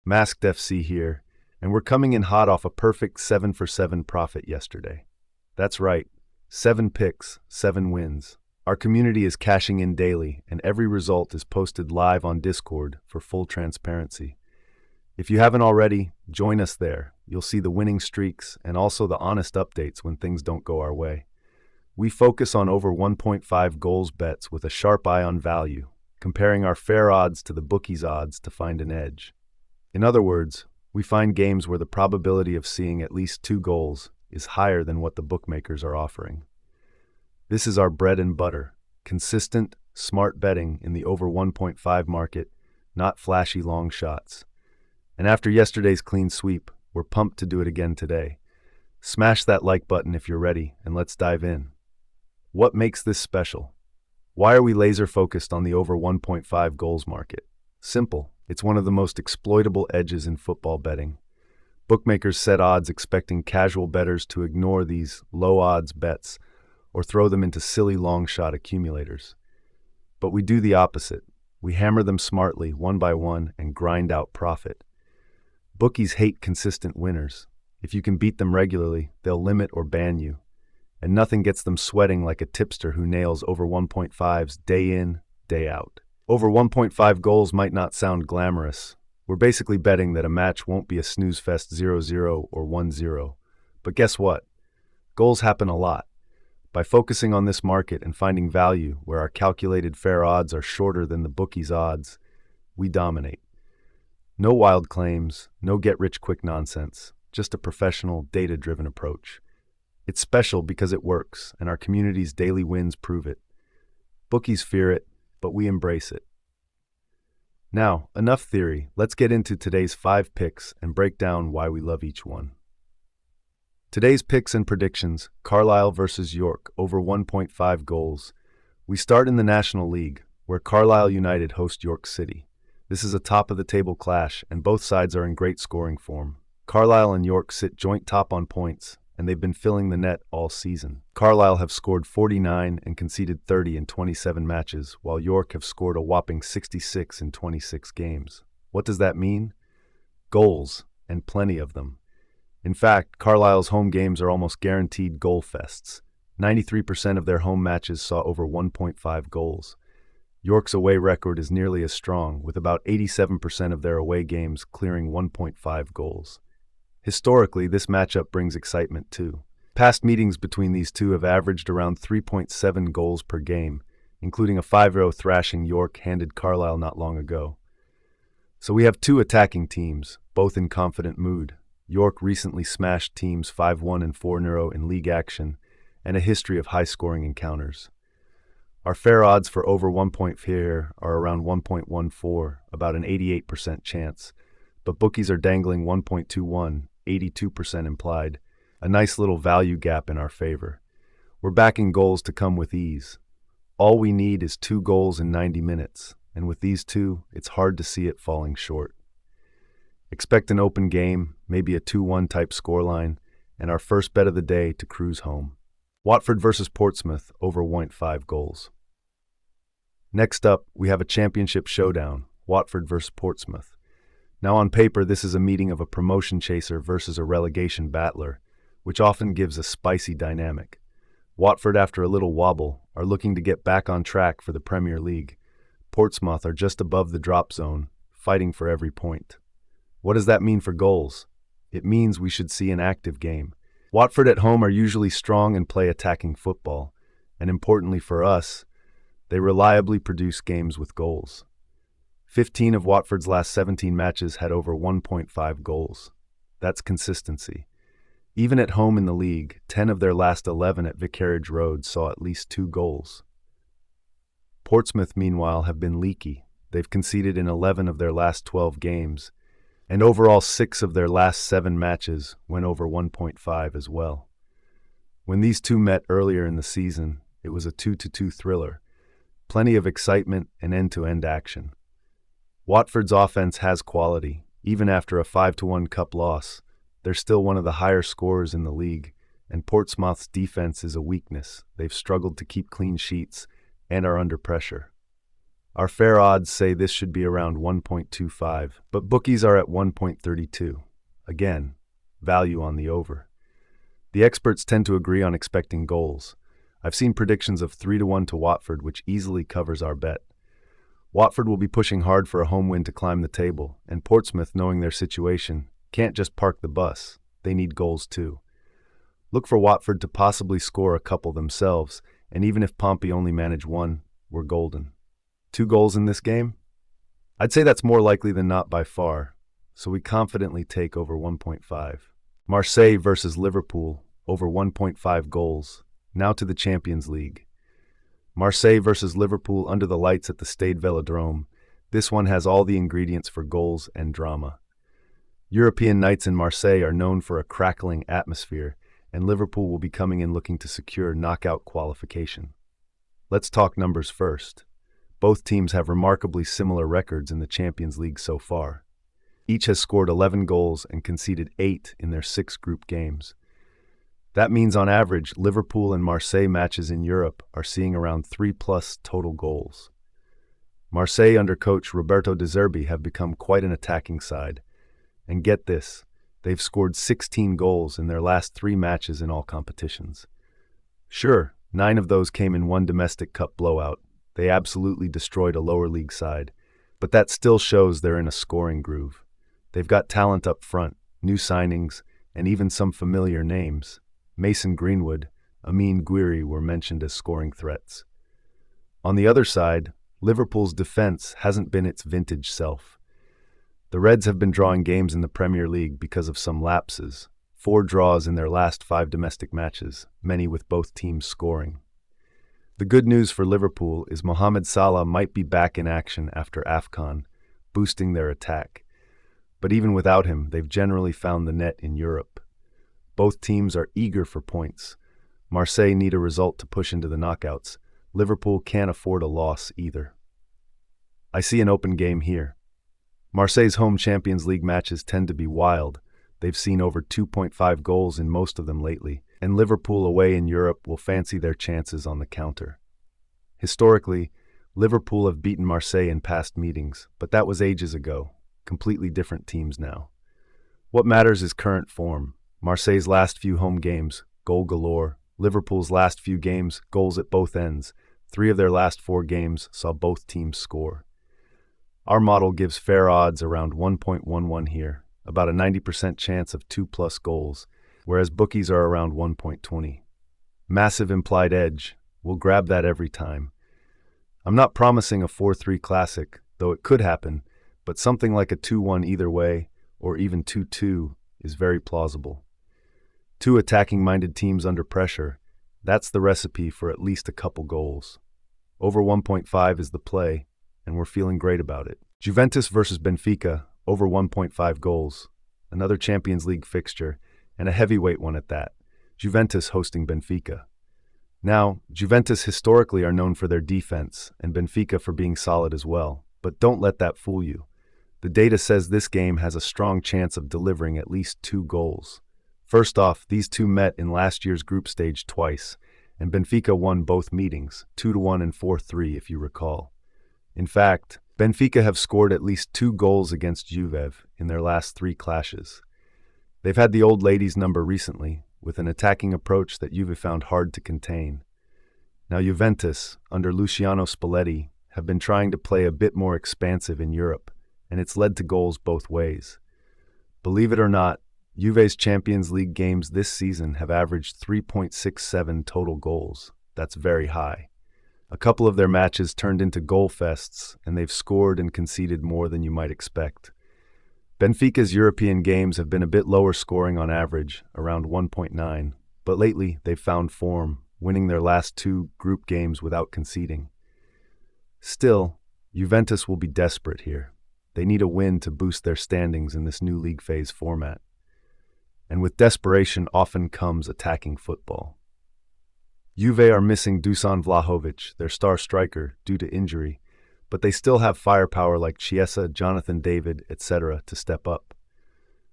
Masked FC here, and we're coming in hot off a perfect 7 for 7 profit yesterday. That's right, 7 picks, 7 wins. Our community is cashing in daily, and every result is posted live on Discord for full transparency. If you haven't already, join us there. You'll see the winning streaks and also the honest updates when things don't go our way. We focus on over 1.5 goals bets with a sharp eye on value, comparing our fair odds to the bookies' odds to find an edge. In other words, we find games where the probability of seeing at least 2 goals is higher than what the bookmakers are offering. This is our bread and butter, consistent, smart betting in the over 1.5 market, not flashy long shots. And after yesterday's clean sweep, we're pumped to do it again today. Smash that like button if you're ready, and let's dive in. What makes this special? Why are we laser focused on the over 1.5 goals market? Simple. It's one of the most exploitable edges in football betting. Bookmakers set odds expecting casual bettors to ignore these low-odds bets or throw them into silly long-shot accumulators. But we do the opposite. We hammer them smartly, one by one, and grind out profit. Bookies hate consistent winners. If you can beat them regularly, they'll limit or ban you. And nothing gets them sweating like a tipster who nails over 1.5s day in, day out. Over 1.5 goals might not sound glamorous. We're basically betting that a match won't be a snooze fest 0-0 or 1-0. But guess what? Goals happen a lot. By focusing on this market and finding value where our calculated fair odds are shorter than the bookies' odds, we dominate. No wild claims, no get-rich-quick nonsense, just a professional, data-driven approach. It's special because it works, and our community's daily wins prove it. Bookies fear it, but we embrace it. Now, enough theory. Let's get into today's 5 picks and break down why we love each one. Today's picks and predictions: Carlisle versus York, over 1.5 goals. We start in the National League, where Carlisle United host York City. This is a top-of-the-table clash, and both sides are in great scoring form. Carlisle and York sit joint top on points, and they've been filling the net all season. Carlisle have scored 49 and conceded 30 in 27 matches, while York have scored a whopping 66 in 26 games. What does that mean? Goals, and plenty of them. In fact, Carlisle's home games are almost guaranteed goal fests. 93% of their home matches saw over 1.5 goals. York's away record is nearly as strong, with about 87% of their away games clearing 1.5 goals. Historically, this matchup brings excitement too. Past meetings between these two have averaged around 3.7 goals per game, including a 5-0 thrashing York handed Carlisle not long ago. So we have two attacking teams, both in confident mood. York recently smashed teams 5-1 and 4-0 in league action, and a history of high-scoring encounters. Our fair odds for over 1.5 here are around 1.14, about an 88% chance, but bookies are dangling 1.21, 82% implied, a nice little value gap in our favor. We're backing goals to come with ease. All we need is 2 goals in 90 minutes, and with these two, it's hard to see it falling short. Expect an open game, maybe a 2-1 type scoreline, and our first bet of the day to cruise home. Watford versus Portsmouth, over 1.5 goals. Next up, we have a championship showdown, Watford versus Portsmouth. Now on paper, this is a meeting of a promotion chaser versus a relegation battler, which often gives a spicy dynamic. Watford, after a little wobble, are looking to get back on track for the Premier League. Portsmouth are just above the drop zone, fighting for every point. What does that mean for goals? It means we should see an active game. Watford at home are usually strong and play attacking football, and importantly for us, they reliably produce games with goals. 15 of Watford's last 17 matches had over 1.5 goals. That's consistency. Even at home in the league, 10 of their last 11 at Vicarage Road saw at least 2 goals. Portsmouth, meanwhile, have been leaky. They've conceded in 11 of their last 12 games, and overall 6 of their last 7 matches went over 1.5 as well. When these two met earlier in the season, it was a 2-2 thriller. Plenty of excitement and end-to-end action. Watford's offense has quality. Even after a 5-1 cup loss, they're still one of the higher scorers in the league, and Portsmouth's defense is a weakness. They've struggled to keep clean sheets and are under pressure. Our fair odds say this should be around 1.25, but bookies are at 1.32. Again, value on the over. The experts tend to agree on expecting goals. I've seen predictions of 3-1 to Watford, which easily covers our bet. Watford will be pushing hard for a home win to climb the table, and Portsmouth, knowing their situation, can't just park the bus. They need goals too. Look for Watford to possibly score a couple themselves, and even if Pompey only manage one, we're golden. 2 goals in this game? I'd say that's more likely than not by far, so we confidently take over 1.5. Marseille versus Liverpool, over 1.5 goals. Now to the Champions League. Marseille versus Liverpool under the lights at the Stade Velodrome. This one has all the ingredients for goals and drama. European nights in Marseille are known for a crackling atmosphere, and Liverpool will be coming in looking to secure knockout qualification. Let's talk numbers first. Both teams have remarkably similar records in the Champions League so far. Each has scored 11 goals and conceded 8 in their 6 group games. That means on average, Liverpool and Marseille matches in Europe are seeing around 3+ total goals. Marseille under coach Roberto De Zerbi have become quite an attacking side. And get this, they've scored 16 goals in their last 3 matches in all competitions. Sure, 9 of those came in one domestic cup blowout. They absolutely destroyed a lower league side, but that still shows they're in a scoring groove. They've got talent up front, new signings, and even some familiar names. Mason Greenwood, Amin Gouiri were mentioned as scoring threats. On the other side, Liverpool's defense hasn't been its vintage self. The Reds have been drawing games in the Premier League because of some lapses, 4 draws in their last 5 domestic matches, many with both teams scoring. The good news for Liverpool is Mohamed Salah might be back in action after AFCON, boosting their attack. But even without him, they've generally found the net in Europe. Both teams are eager for points. Marseille need a result to push into the knockouts. Liverpool can't afford a loss either. I see an open game here. Marseille's home Champions League matches tend to be wild. They've seen over 2.5 goals in most of them lately, and Liverpool away in Europe will fancy their chances on the counter. Historically, Liverpool have beaten Marseille in past meetings, but that was ages ago. Completely different teams now. What matters is current form. Marseille's last few home games, goal galore. Liverpool's last few games, goals at both ends. 3 of their last 4 games saw both teams score. Our model gives fair odds around 1.11 here, about a 90% chance of 2+ goals, whereas bookies are around 1.20. Massive implied edge. We'll grab that every time. I'm not promising a 4-3 classic, though it could happen, but something like a 2-1 either way, or even 2-2, is very plausible. 2 attacking-minded teams under pressure, that's the recipe for at least a couple goals. Over 1.5 is the play, and we're feeling great about it. Juventus versus Benfica, over 1.5 goals. Another Champions League fixture, and a heavyweight one at that. Juventus hosting Benfica. Now, Juventus historically are known for their defense, and Benfica for being solid as well, but don't let that fool you. The data says this game has a strong chance of delivering at least 2 goals. First off, these two met in last year's group stage twice, and Benfica won both meetings, 2-1 and 4-3 if you recall. In fact, Benfica have scored at least 2 goals against Juve in their last 3 clashes. They've had the old ladies' number recently, with an attacking approach that Juve found hard to contain. Now Juventus, under Luciano Spalletti, have been trying to play a bit more expansive in Europe, and it's led to goals both ways. Believe it or not, Juve's Champions League games this season have averaged 3.67 total goals. That's very high. A couple of their matches turned into goal fests, and they've scored and conceded more than you might expect. Benfica's European games have been a bit lower scoring on average, around 1.9, but lately they've found form, winning their last 2 group games without conceding. Still, Juventus will be desperate here. They need a win to boost their standings in this new league phase format. And with desperation often comes attacking football. Juve are missing Dusan Vlahovic, their star striker, due to injury, but they still have firepower like Chiesa, Jonathan David, etc. to step up.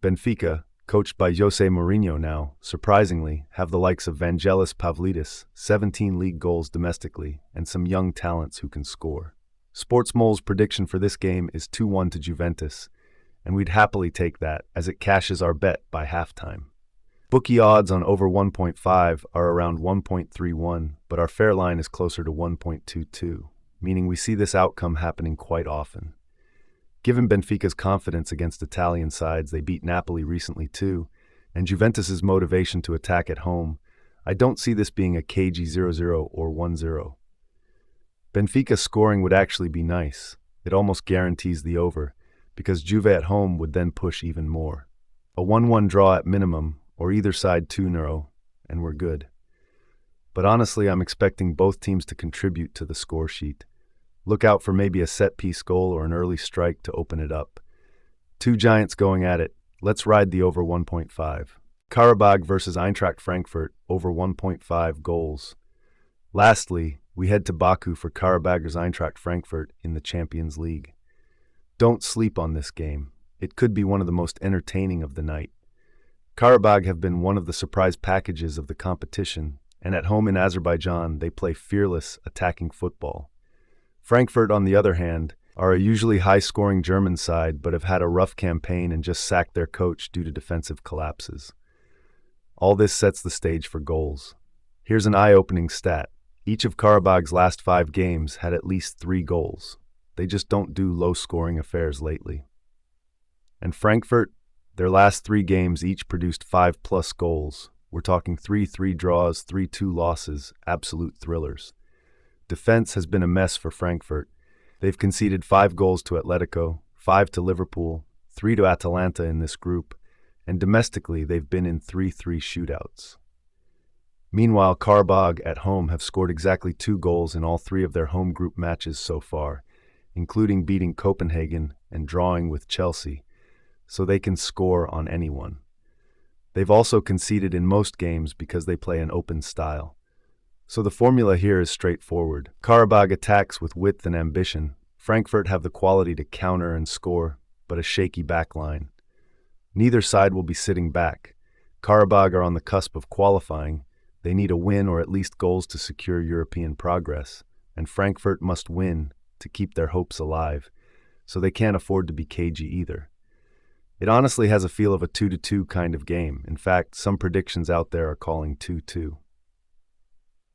Benfica, coached by Jose Mourinho now, surprisingly, have the likes of Vangelis Pavlidis, 17 league goals domestically, and some young talents who can score. Sportsmole's prediction for this game is 2-1 to Juventus, and we'd happily take that as it cashes our bet by halftime. Bookie odds on over 1.5 are around 1.31, but our fair line is closer to 1.22, meaning we see this outcome happening quite often. Given Benfica's confidence against Italian sides, they beat Napoli recently too, and Juventus's motivation to attack at home, I don't see this being a cagey 0-0 or 1-0. Benfica scoring would actually be nice. It almost guarantees the over, because Juve at home would then push even more. A 1-1 draw at minimum, or either side 2-0, and we're good. But honestly, I'm expecting both teams to contribute to the score sheet. Look out for maybe a set-piece goal or an early strike to open it up. Two giants going at it. Let's ride the over 1.5. Karabag versus Eintracht Frankfurt, over 1.5 goals. Lastly, we head to Baku for Karabag's Eintracht Frankfurt in the Champions League. Don't sleep on this game. It could be one of the most entertaining of the night. Karabag have been one of the surprise packages of the competition, and at home in Azerbaijan, they play fearless, attacking football. Frankfurt, on the other hand, are a usually high-scoring German side but have had a rough campaign and just sacked their coach due to defensive collapses. All this sets the stage for goals. Here's an eye-opening stat. Each of Karabag's last 5 games had at least 3 goals. They just don't do low-scoring affairs lately. And Frankfurt, their last 3 games each produced 5+ goals. We're talking 3-3 draws, 3-2 losses, absolute thrillers. Defense has been a mess for Frankfurt. They've conceded 5 goals to Atletico, 5 to Liverpool, 3 to Atalanta in this group, and domestically they've been in 3-3 shootouts. Meanwhile, Karabag at home have scored exactly 2 goals in all 3 of their home group matches so far, including beating Copenhagen and drawing with Chelsea, so they can score on anyone. They've also conceded in most games because they play an open style. So the formula here is straightforward. Karabag attacks with width and ambition. Frankfurt have the quality to counter and score, but a shaky backline. Neither side will be sitting back. Karabag are on the cusp of qualifying. They need a win or at least goals to secure European progress, and Frankfurt must win to keep their hopes alive, so they can't afford to be cagey either. It honestly has a feel of a 2-2 kind of game. In fact, some predictions out there are calling 2-2.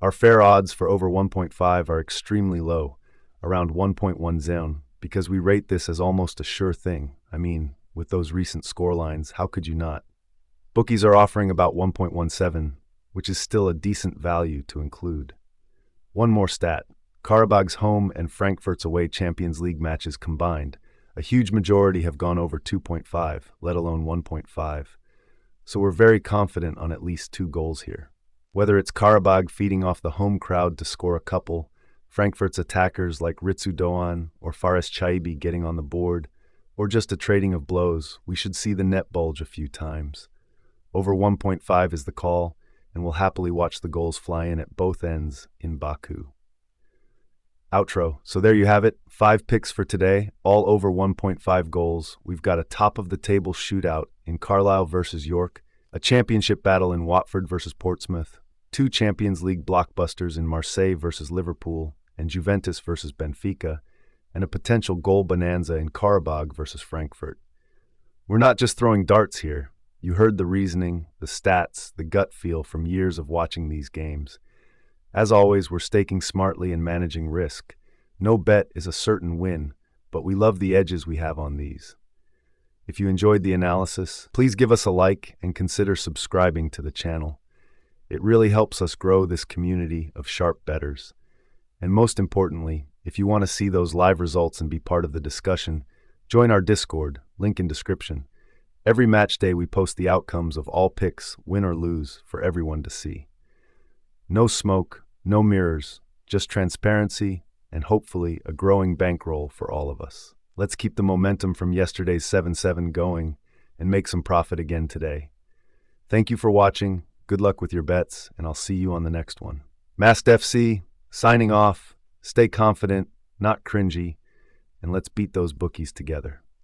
Our fair odds for over 1.5 are extremely low, around 1.10, because we rate this as almost a sure thing. I mean, with those recent scorelines, how could you not? Bookies are offering about 1.17, which is still a decent value to include. One more stat. Karabag's home and Frankfurt's away Champions League matches combined, a huge majority have gone over 2.5, let alone 1.5. So we're very confident on at least 2 goals here. Whether it's Karabag feeding off the home crowd to score a couple, Frankfurt's attackers like Ritsu Doan or Fares Chaibi getting on the board, or just a trading of blows, we should see the net bulge a few times. Over 1.5 is the call, and we'll happily watch the goals fly in at both ends in Baku. Outro. So there you have it. 5 picks for today, all over 1.5 goals. We've got a top-of-the-table shootout in Carlisle versus York, a championship battle in Watford versus Portsmouth, 2 Champions League blockbusters in Marseille versus Liverpool and Juventus versus Benfica, and a potential goal bonanza in Karabag versus Frankfurt. We're not just throwing darts here. You heard the reasoning, the stats, the gut feel from years of watching these games. As always, we're staking smartly and managing risk. No bet is a certain win, but we love the edges we have on these. If you enjoyed the analysis, please give us a like and consider subscribing to the channel. It really helps us grow this community of sharp bettors. And most importantly, if you want to see those live results and be part of the discussion, join our Discord, link in description. Every match day we post the outcomes of all picks, win or lose, for everyone to see. No smoke, no mirrors, just transparency and hopefully a growing bankroll for all of us. Let's keep the momentum from yesterday's 7-7 going and make some profit again today. Thank you for watching, good luck with your bets, and I'll see you on the next one. Mast FC, signing off, stay confident, not cringy, and let's beat those bookies together.